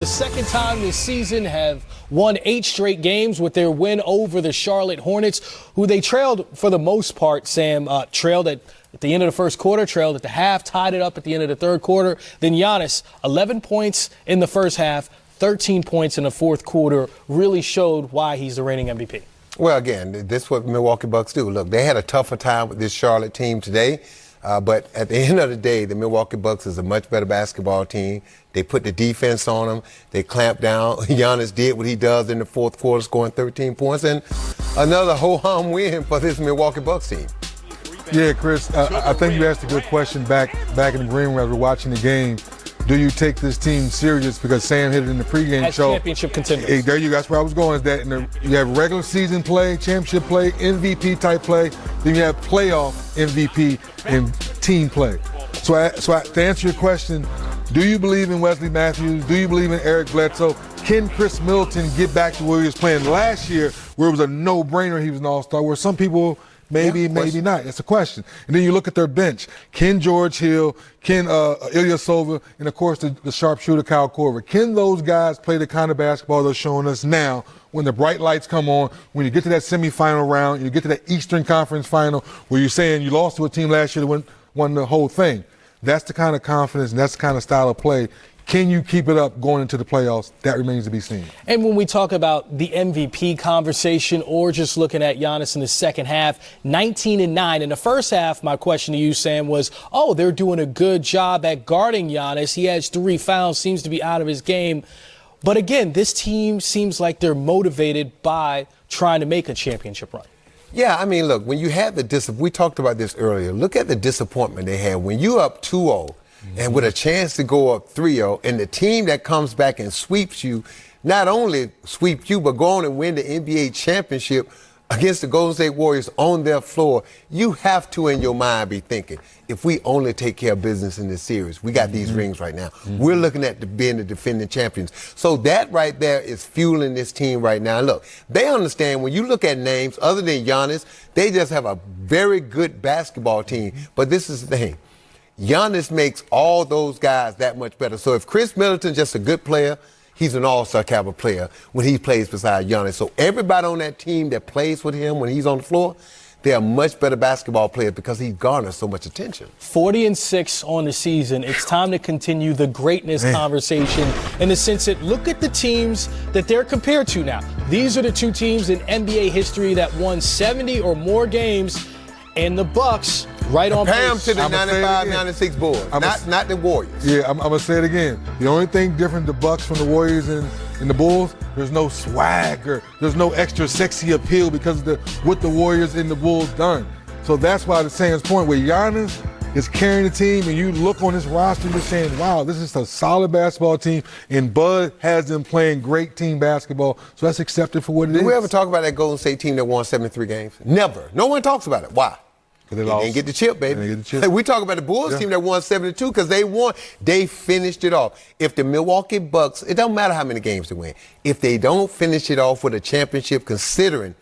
The second time this season have won 8 straight games with their win over the Charlotte Hornets, who they trailed for the most part, Sam, trailed at the end of the first quarter, trailed at the half, tied it up at the end of the third quarter. Then Giannis, 11 points in the first half, 13 points in the fourth quarter, really showed why he's the reigning MVP. Well, again, this is what Milwaukee Bucks do. Look, they had a tougher time with this Charlotte team today. But at the end of the day, the Milwaukee Bucks is a much better basketball team. They put the defense on them. They clamped down. Giannis did what he does in the fourth quarter, scoring 13 points. And another ho-hum win for this Milwaukee Bucks team. Yeah, Chris, I think you asked a good question back in the green room as we're watching the game. Do you take this team serious? Because Sam hit it in the pregame as show. Championship contenders. Hey, there you go. That's where I was going. Is that you have regular season play, championship play, MVP type play. Then you have playoff MVP and team play. So to answer your question, do you believe in Wesley Matthews? Do you believe in Eric Bledsoe? Can Chris Middleton get back to where he was playing last year, where it was a no-brainer he was an all-star, where some people maybe not. That's a question. And then you look at their bench. Can George Hill, can Ilyasova, and of course the sharpshooter Kyle Korver. Can those guys play the kind of basketball they're showing us now when the bright lights come on, when you get to that semifinal round, you get to that Eastern Conference final where you're saying you lost to a team last year that won the whole thing? That's the kind of confidence and that's the kind of style of play. Can you keep it up going into the playoffs? That remains to be seen. And when we talk about the MVP conversation or just looking at Giannis in the second half, 19-9. In the first half, my question to you, Sam, was, they're doing a good job at guarding Giannis. He has 3 fouls, seems to be out of his game. But again, this team seems like they're motivated by trying to make a championship run. Yeah, I mean, look, when you had we talked about this earlier. Look at the disappointment they had. When you up 2-0, and with a chance to go up 3-0, and the team that comes back and sweeps you, not only sweep you, but go on and win the NBA championship against the Golden State Warriors on their floor, you have to, in your mind, be thinking, if we only take care of business in this series, we got these rings right now. We're looking at being the defending champions. So that right there is fueling this team right now. Look, they understand when you look at names other than Giannis, they just have a very good basketball team. But this is the thing. Giannis makes all those guys that much better. So if Chris Middleton's just a good player, he's an all-star caliber player when he plays beside Giannis. So everybody on that team that plays with him when he's on the floor, they are much better basketball players because he garners so much attention. 40-6 on the season. It's time to continue the greatness conversation in the sense that look at the teams that they're compared to now. These are the 2 teams in NBA history that won 70 or more games, and the Bucks right on Compare them pace. to the 95-96 Bulls, not the Warriors. Yeah, I'm going to say it again. The only thing different, the Bucks from the Warriors and the Bulls, there's no swagger. There's no extra sexy appeal because of what the Warriors and the Bulls done. So that's why to Sam's point, where Giannis is carrying the team and you look on this roster and you're saying, wow, this is a solid basketball team, and Bud has them playing great team basketball. So that's accepted for what it is. Did we ever talk about that Golden State team that won 73 games? Never. No one talks about it. Why? They didn't get the chip, baby. We talk about the Bulls team that won 72 because they won. They finished it off. If the Milwaukee Bucks, it don't matter how many games they win, if they don't finish it off with a championship, considering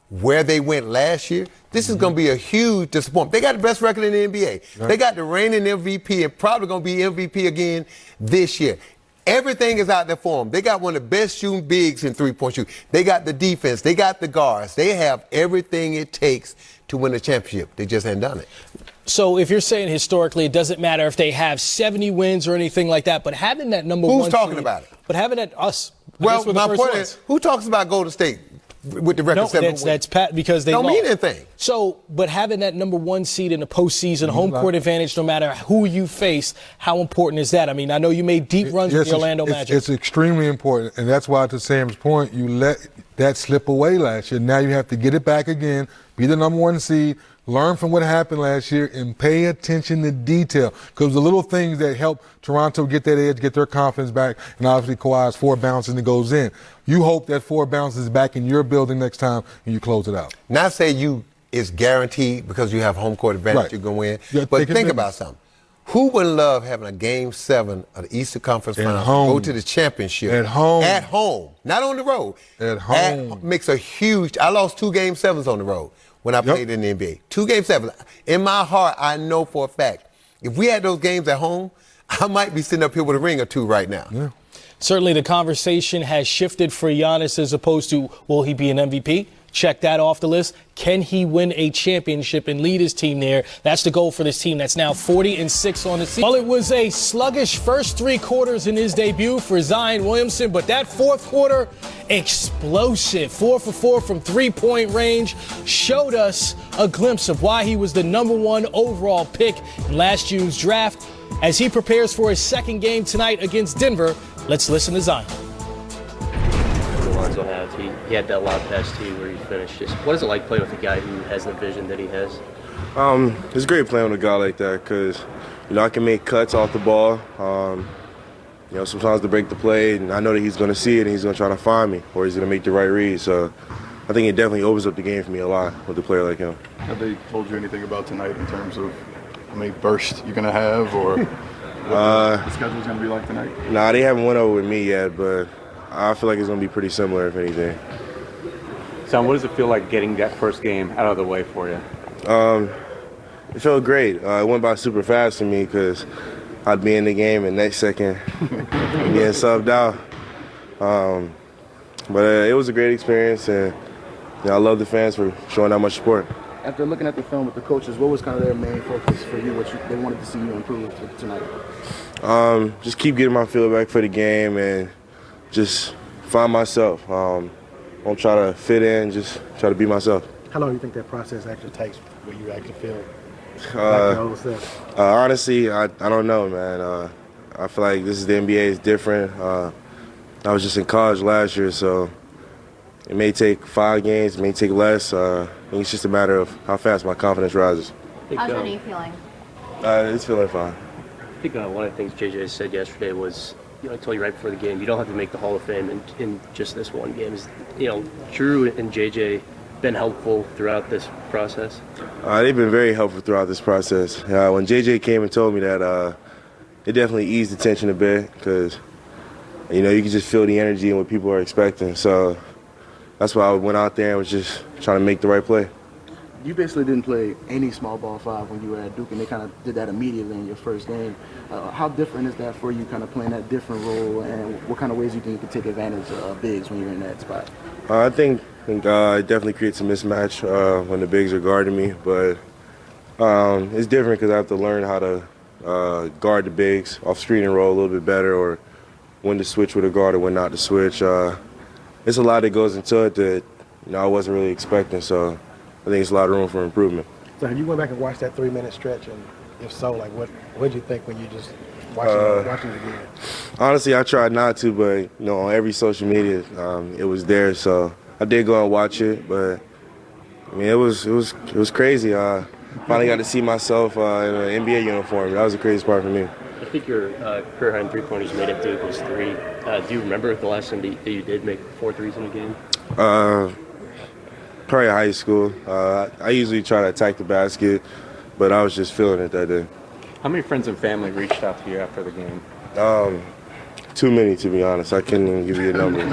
where they went last year, this is going to be a huge disappointment. They got the best record in the NBA. They got the reigning MVP and probably going to be MVP again this year. Everything is out there for them. They got one of the best shooting bigs in three-point shooting. They got the defense. They got the guards. They have everything it takes to win a championship. They just hadn't done it. So if you're saying historically, it doesn't matter if they have 70 wins or anything like that, but having that number one Who's talking about it? But having that us. Well, my point is, who talks about Golden State with the record 7 wins? That's Pat because they don't lost. Mean anything. So, but having that number 1 seed in the postseason, home court advantage, no matter who you face, how important is that? I mean, I know you made deep runs with the Orlando Magic. It's extremely important, and that's why, to Sam's point, you let that slip away last year. Now you have to get it back again, be the number 1 seed, learn from what happened last year, and pay attention to detail. Because the little things that help Toronto get that edge, get their confidence back, and obviously Kawhi's 4 bounces and it goes in. You hope that 4 bounces back in your building next time and you close it out. Not say it's guaranteed because you have home court advantage, you're going to win. But think about something. Who wouldn't love having a Game 7 of the Eastern Conference Finals, go to the championship at home? At home, not on the road. At home makes a huge. I lost 2 Game 7s on the road when I played in the NBA. 2 Game 7s. In my heart, I know for a fact, if we had those games at home, I might be sitting up here with a ring or 2 right now. Yeah. Certainly the conversation has shifted for Giannis as opposed to, will he be an MVP? Check that off the list. Can he win a championship and lead his team there? That's the goal for this team that's now 40-6 on the season. Well, it was a sluggish first 3 quarters in his debut for Zion Williamson, but that fourth quarter, explosive. 4 for 4 from three-point range, showed us a glimpse of why he was the #1 overall pick in last June's draft. As he prepares for his second game tonight against Denver, let's listen to Zion. He had that lob pass to you where he finished. Just what is it like playing with a guy who has the vision that he has? It's great playing with a guy like that because, I can make cuts off the ball. Sometimes to break the play, and I know that he's going to see it and he's going to try to find me or he's going to make the right read. So I think it definitely opens up the game for me a lot with a player like him. Have they told you anything about tonight in terms of how many bursts you're going to have or what the schedule's going to be like tonight? Nah, they haven't went over with me yet, but I feel like it's going to be pretty similar, if anything. Son, what does it feel like getting that first game out of the way for you? It felt great. It went by super fast for me because I'd be in the game and next second getting subbed out. But it was a great experience, and I love the fans for showing that much support. After looking at the film with the coaches, what was kind of their main focus for you, they wanted to see you improve tonight? Just keep getting my feel back for the game and just find myself. Don't try to fit in, just try to be myself. How long do you think that process actually takes where you actually feel like your own self? Honestly, I don't know, man. I feel like this is the NBA. It's different. I was just in college last year, so it may take 5 games, it may take less. I think it's just a matter of how fast my confidence rises. How's your knee feeling? It's feeling fine. I think one of the things JJ said yesterday was, I told you right before the game, you don't have to make the Hall of Fame in just this one game. Drew and JJ been helpful throughout this process? They've been very helpful throughout this process. When JJ came and told me that, it definitely eased the tension a bit because, you can just feel the energy and what people are expecting. So that's why I went out there and was just trying to make the right play. You basically didn't play any small ball 5 when you were at Duke, and they kind of did that immediately in your first game. How different is that for you, kind of playing that different role, and what kind of ways do you think you can take advantage of bigs when you're in that spot? I think it definitely creates a mismatch when the bigs are guarding me, but it's different because I have to learn how to guard the bigs off screen and roll a little bit better, or when to switch with a guard or when not to switch. It's a lot that goes into it that I wasn't really expecting, so I think it's a lot of room for improvement. So have you went back and watched that 3-minute stretch, and if so, like what did you think when you just watching it again? Honestly, I tried not to, but on every social media, it was there, so I did go and watch it. But I mean, it was crazy. Finally got to see myself in an NBA uniform. That was the craziest part for me. I think your career high in 3-pointers you made at Duke was 3. Do you remember the last time that you did make 4 threes in a game? Probably high school. I usually try to attack the basket, but I was just feeling it that day. How many friends and family reached out to you after the game? Too many, to be honest. I couldn't even give you a number.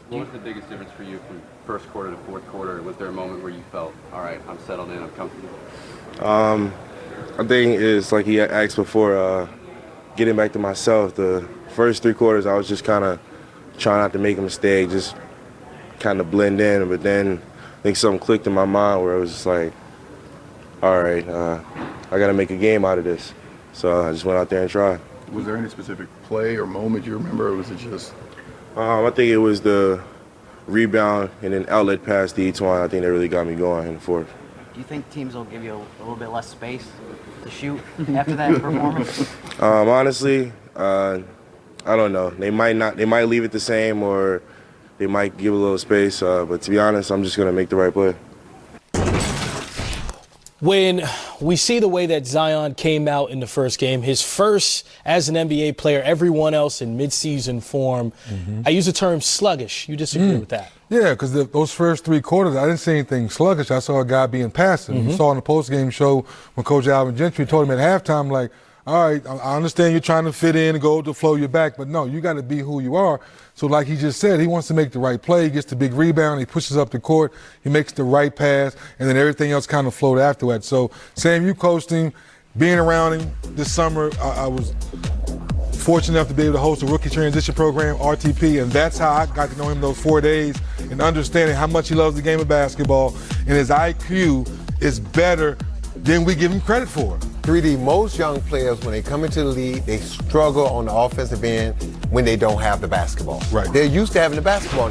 What was the biggest difference for you from first quarter to fourth quarter? Was there a moment where you felt, all right, I'm settled in, I'm comfortable? I think it's like he asked before, getting back to myself. The first 3 quarters, I was just kind of trying not to make a mistake, just kind of blend in. But then I think something clicked in my mind where it was just like, all right, I got to make a game out of this. So I just went out there and tried. Was there any specific play or moment you remember, or was it just? I think it was the rebound and then outlet pass to Etwan. I think that really got me going in the fourth. Do you think teams will give you a little bit less space to shoot after that performance? Honestly, I don't know. They might not. They might leave it the same, or they might give a little space. But to be honest, I'm just going to make the right play. When we see the way that Zion came out in the first game, his first as an NBA player, everyone else in midseason form, I use the term sluggish. You disagree with that? Yeah, because those first 3 quarters, I didn't see anything sluggish. I saw a guy being passive. You saw in the postgame show when Coach Alvin Gentry told him at halftime, like, all right, I understand you're trying to fit in and go to flow your back, but no, you got to be who you are. So like he just said, he wants to make the right play. He gets the big rebound. He pushes up the court. He makes the right pass, and then everything else kind of flowed afterwards. So, Sam, you coached him, being around him this summer, I was fortunate enough to be able to host a rookie transition program, RTP, and that's how I got to know him those 4 days and understanding how much he loves the game of basketball, and his IQ is better than we give him credit for. 3D, most young players, when they come into the league, they struggle on the offensive end when they don't have the basketball. Right. They're used to having the basketball.